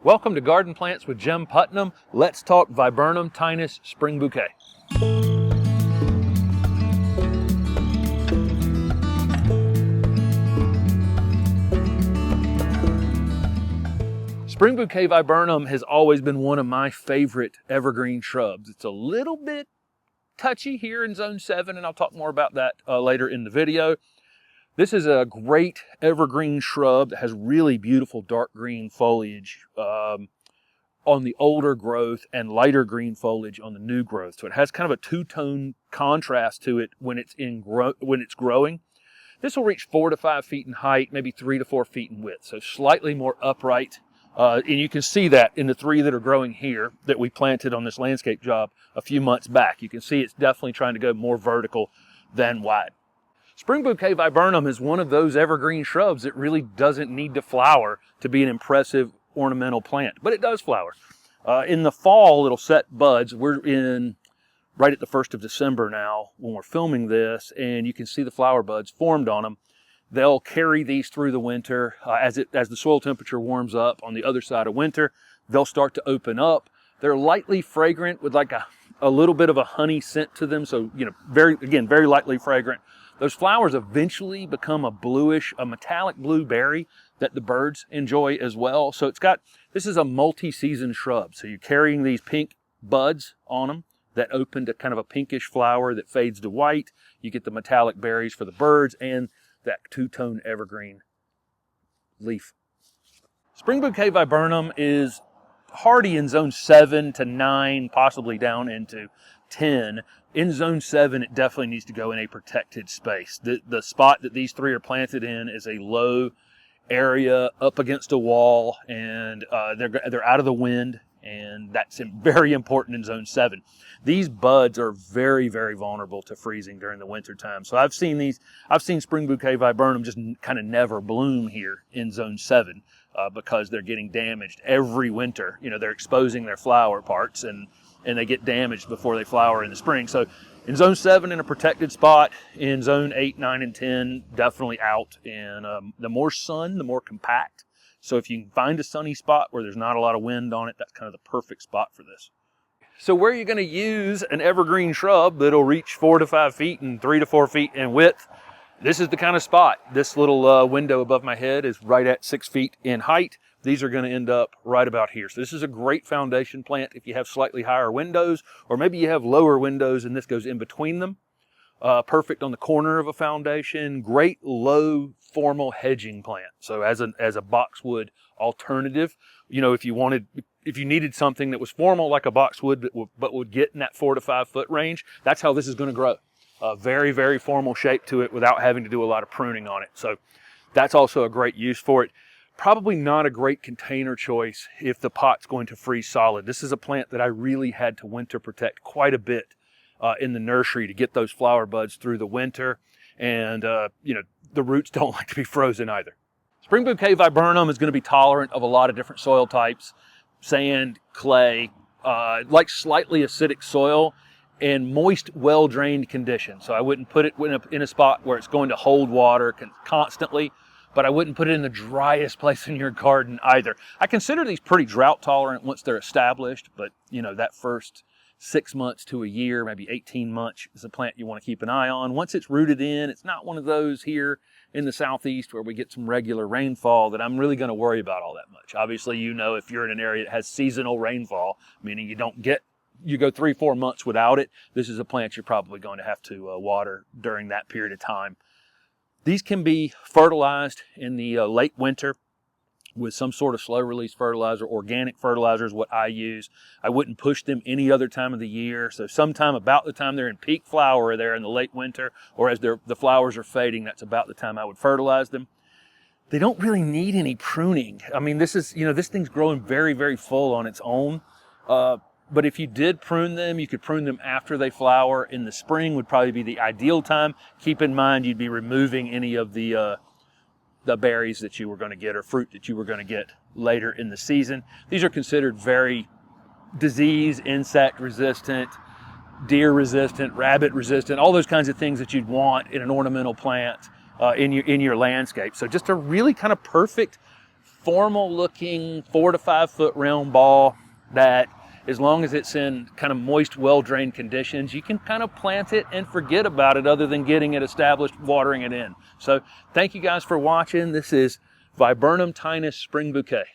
Welcome to Garden Plants with Jim Putnam. Let's talk Viburnum, tinus, Spring Bouquet. Spring Bouquet Viburnum has always been one of my favorite evergreen shrubs. It's a little bit touchy here in Zone 7, and I'll talk more about that later in the video. This is a great evergreen shrub that has really beautiful dark green foliage on the older growth and lighter green foliage on the new growth. So it has kind of a two-tone contrast to it when it's growing. This will reach 4 to 5 feet in height, maybe 3 to 4 feet in width, so slightly more upright. And you can see that in the 3 that are growing here that we planted on this landscape job a few months back. You can see it's definitely trying to go more vertical than wide. Spring Bouquet Viburnum is one of those evergreen shrubs that really doesn't need to flower to be an impressive ornamental plant, but it does flower. In the fall, it'll set buds. We're in right at the 1st of December now when we're filming this, and you can see the flower buds formed on them. They'll carry these through the winter. As the soil temperature warms up on the other side of winter, they'll start to open up. They're lightly fragrant with like a little bit of a honey scent to them. So, very lightly fragrant. Those flowers eventually become a metallic blue berry that the birds enjoy as well. So this is a multi-season shrub. So you're carrying these pink buds on them that open to kind of a pinkish flower that fades to white. You get the metallic berries for the birds and that two-tone evergreen leaf. Spring Bouquet Viburnum is hardy in zone 7 to 9, possibly down into 10. In zone 7, it definitely needs to go in a protected space. The spot that these 3 are planted in is a low area up against a wall, and they're out of the wind, and that's very important in zone 7. These buds are very, very vulnerable to freezing during the winter time. So I've seen Spring Bouquet Viburnum just kind of never bloom here in zone 7 because they're getting damaged every winter. They're exposing their flower parts, and they get damaged before they flower in the spring. So in zone 7 in a protected spot, in zone 8, 9, and 10, definitely out. And the more sun, the more compact. So if you can find a sunny spot where there's not a lot of wind on it, that's kind of the perfect spot for this. So where are you going to use an evergreen shrub that'll reach 4 to 5 feet and 3 to 4 feet in width? This is the kind of spot. This little window above my head is right at 6 feet in height. These are going to end up right about here. So this is a great foundation plant if you have slightly higher windows, or maybe you have lower windows and this goes in between them. Perfect on the corner of a foundation. Great low formal hedging plant. So as a boxwood alternative, if you needed something that was formal like a boxwood but would get in that 4 to 5 foot range, that's how this is going to grow. A very, very formal shape to it without having to do a lot of pruning on it. So that's also a great use for it. Probably not a great container choice if the pot's going to freeze solid. This is a plant that I really had to winter protect quite a bit in the nursery to get those flower buds through the winter. And, the roots don't like to be frozen either. Spring Bouquet Viburnum is going to be tolerant of a lot of different soil types, sand, clay, like slightly acidic soil, and moist, well-drained conditions. So I wouldn't put it in a spot where it's going to hold water constantly, but I wouldn't put it in the driest place in your garden either. I consider these pretty drought tolerant once they're established, but that first 6 months to a year, maybe 18 months is a plant you want to keep an eye on. Once it's rooted in, it's not one of those here in the southeast where we get some regular rainfall that I'm really going to worry about all that much. Obviously, if you're in an area that has seasonal rainfall, meaning you go 3-4 months without it, this is a plant you're probably going to have to water during that period of time. These can be fertilized in the late winter with some sort of slow release fertilizer. Organic fertilizer is what I use. I wouldn't push them any other time of the year. So sometime about the time they're in peak flower there in the late winter, or as the flowers are fading, that's about the time I would fertilize them. They don't really need any pruning. I mean, this thing's growing very, very full on its own. But if you did prune them, you could prune them after they flower. In the spring would probably be the ideal time. Keep in mind you'd be removing any of the berries that you were going to get or fruit that you were going to get later in the season. These are considered very disease, insect resistant, deer resistant, rabbit resistant, all those kinds of things that you'd want in an ornamental plant in your landscape. So just a really kind of perfect formal looking 4 to 5 foot round ball that, as long as it's in kind of moist, well-drained conditions, you can kind of plant it and forget about it other than getting it established, watering it in. So thank you guys for watching. This is Viburnum tinus Spring Bouquet.